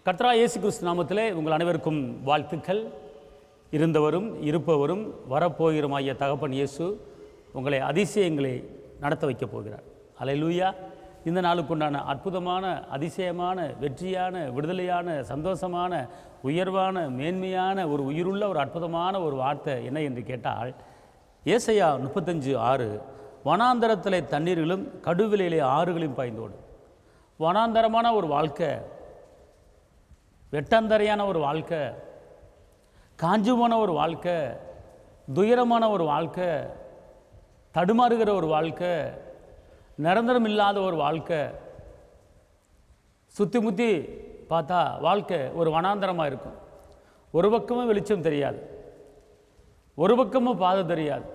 கர்த்தராகிய இயேசு கிறிஸ்து நாமத்திலே உங்கள் அனைவருக்கும் வாழ்த்துக்கள். இருந்தவரும் இருப்பவரும் வரப்போகிறமாகிய தகப்பன் இயேசு உங்களை அதிசயங்களை நடத்த வைக்கப் போகிறார். அல்லேலூயா. இந்த நாளுக்குண்டான அற்புதமான, அதிசயமான, வெற்றியான, விடுதலையான, சந்தோஷமான, உயர்வான, மேன்மையான ஒரு உயிருள்ள ஒரு அற்புதமான ஒரு வார்த்தை என்ன என்று கேட்டால், ஏசாயா 35:6 வனாந்தரத்திலே தண்ணீர்களும் கடுவிலையிலே ஆறுகளையும் பாய்ந்தோடும். வனாந்தரமான ஒரு வாழ்க்கை, வெட்டாந்தரையான ஒரு வாழ்க்கை, காஞ்சு போன ஒரு வாழ்க்கை, துயரமான ஒரு வாழ்க்கை, தடுமாறுகிற ஒரு வாழ்க்கை, நிரந்தரம் இல்லாத ஒரு வாழ்க்கை, சுற்றி முற்றி பார்த்தா வாழ்க்கை ஒரு வனாந்தரமாக இருக்கும். ஒரு பக்கமும் வெளிச்சம் தெரியாது, ஒரு பக்கமும் பாதை தெரியாது,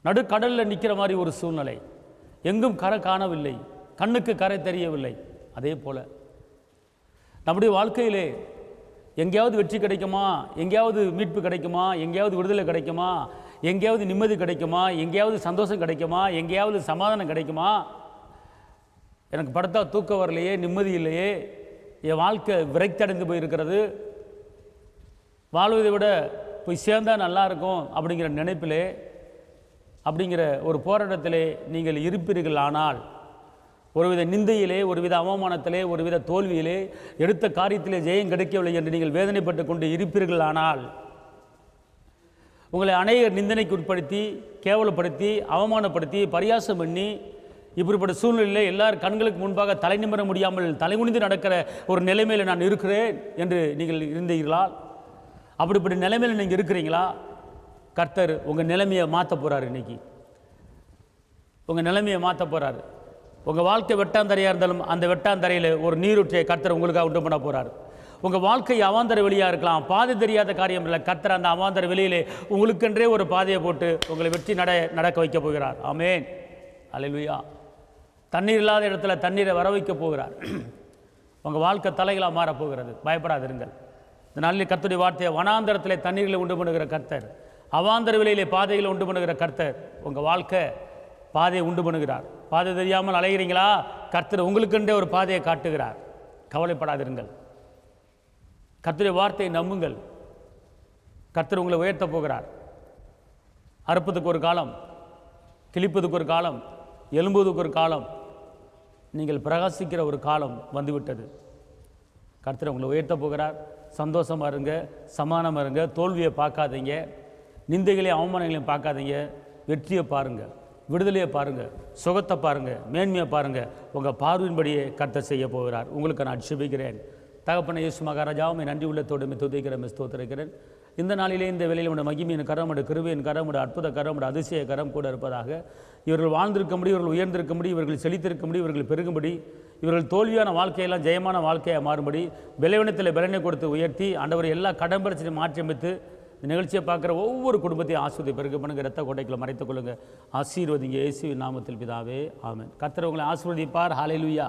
நடுக்கடலில் நிற்கிற மாதிரி ஒரு சூழ்நிலை, எங்கும் கரை காணவில்லை, கண்ணுக்கு கரை தெரியவில்லை. அதே போல் நம்முடைய வாழ்க்கையிலே எங்கேயாவது வெற்றி கிடைக்குமா, எங்கேயாவது மீட்பு கிடைக்குமா, எங்கேயாவது விடுதலை கிடைக்குமா, எங்கேயாவது நிம்மதி கிடைக்குமா, எங்கேயாவது சந்தோஷம் கிடைக்குமா, எங்கேயாவது சமாதானம் கிடைக்குமா, எனக்கு படுத்தா தூக்கம் வரலையே, நிம்மதி இல்லையே, என் வாழ்க்கை விரக்தடைந்து போயிருக்கிறது, வாழ்வதை விட போய் சேர்ந்தால் நல்லா இருக்கும் அப்படிங்கிற நினைப்பிலே, அப்படிங்கிற ஒரு போராட்டத்திலே நீங்கள் இருப்பீர்கள். ஆனால் ஒருவித நிந்தையிலே, ஒருவித அவமானத்திலே, ஒருவித தோல்வியிலே, எடுத்த காரியத்திலே ஜெயம் கிடைக்கவில்லை என்று நீங்கள் வேதனைப்பட்டு கொண்டு இருப்பீர்கள். ஆனால் உங்களை அநேகர் நிந்தனைக்கு உட்படுத்தி, கேவலப்படுத்தி, அவமானப்படுத்தி, பரியாசம் பண்ணி, இப்படிப்பட்ட சூழ்நிலையில் எல்லார் கண்களுக்கு முன்பாக தலை நிமிர முடியாமல் தலைகுனிந்து நடக்கிற ஒரு நிலைமையில் நான் இருக்கிறேன் என்று நீங்கள் இருந்தீர்களா? அப்படிப்பட்ட நிலைமையில் நீங்கள் இருக்கிறீங்களா? கர்த்தர் உங்கள் நிலைமையை மாற்ற போகிறார். இன்னைக்கு உங்கள் நிலைமையை மாற்ற போகிறார். உங்கள் வாழ்க்கை வெட்டாந்தரையாக இருந்தாலும் அந்த வெட்டாந்தரையில் ஒரு நீரூற்றியை கர்த்தர் உங்களுக்காக உண்டு பண்ண போகிறார். உங்கள் வாழ்க்கை அவாந்தர வெளியாக இருக்கலாம், பாதை தெரியாத காரியம் இல்லை. கர்த்தர் அந்த அவாந்தர வெளியிலே உங்களுக்கென்றே ஒரு பாதையை போட்டு உங்களை வெற்றி நடக்க வைக்க போகிறார். ஆமென். அல்லேலூயா. தண்ணீர் இல்லாத இடத்துல தண்ணீரை வர வைக்க போகிறார். உங்கள் வாழ்க்கை தலைகளாக மாறப்போகிறது. பயப்படாதிருங்கள். இந்த நாளில் கர்த்தருடைய வார்த்தையை, வனாந்தரத்திலே தண்ணீர்களை உண்டு பண்ணுகிற கர்த்தர், அவாந்தர வெளியிலே பாதைகளை உண்டு பண்ணுகிற கர்த்தர் உங்கள் வாழ்க்கை பாதையை உண்டு பண்ணுகிறார். பாதை தெரியாமல் அலைகிறீங்களா? கர்த்தர் உங்களுக்கென்றே ஒரு பாதையை காட்டுகிறார். கவலைப்படாதிருங்கள். கர்த்தருடைய வார்த்தையை நம்புங்கள். கர்த்தர் உங்களை உயர்த்த போகிறார். அறுப்பதுக்கு ஒரு காலம், கிழிப்பதுக்கு ஒரு காலம், எலும்புவதுக்கு ஒரு காலம், நீங்கள் பிரகாசிக்கிற ஒரு காலம் வந்துவிட்டது. கர்த்தர் உங்களை உயர்த்த போகிறார். சந்தோஷமாக இருங்க, சமாதானமாக இருங்க. தோல்வியை பார்க்காதீங்க, நிந்தைகளையும் அவமானங்களையும் பார்க்காதீங்க. வெற்றியை பாருங்கள், விடுதலையை பாருங்கள், சுகத்தை பாருங்கள், மேன்மையை பாருங்கள். உங்கள் பார்வையின்படியே கர்த்தர் செய்ய போகிறார். உங்களுக்கு நான் ஜெபிக்கிறேன். தகப்பனை இயேசு மகாராஜாவை நன்றி உள்ளத்தோடு துதிக்கிறேன், ஸ்தோத்திரிக்கிறேன். இந்த நாளிலே இந்த வேளையில் உடைய மகிமையின் கரம், உடைய கிருபையின் கரம், உடைய அற்புத கரம், உடைய அதிசய கரம் கூட இருப்பதாக. இவர்கள் வாழ்ந்திருக்க முடியும், இவர்கள் உயர்ந்திருக்க முடியும், இவர்கள் செழித்திருக்க முடியும், இவர்கள் பெருகும்படி, இவர்கள் தோல்வியான வாழ்க்கையெல்லாம் ஜெயமான வாழ்க்கையாக மாறும்படி, பலவீனத்தில் பலனை கொடுத்து உயர்த்தி, ஆண்டவர் எல்லா கடன் பிரச்சனையும் மாற்றி அமைத்து இந்த நிகழ்ச்சியை பார்க்குற ஒவ்வொரு குடும்பத்தையும் ஆஸ்வதி பெருக பண்ணுங்க. ரத்த கோட்டைகளை மறைத்துக் கொள்ளுங்க. ஆசீர்வதிங்க இயேசுவின் நாமத்தில் பிதாவே, ஆமென். கர்த்தர் உங்களை ஆசீர்வதிப்பார். ஹல்லேலூயா.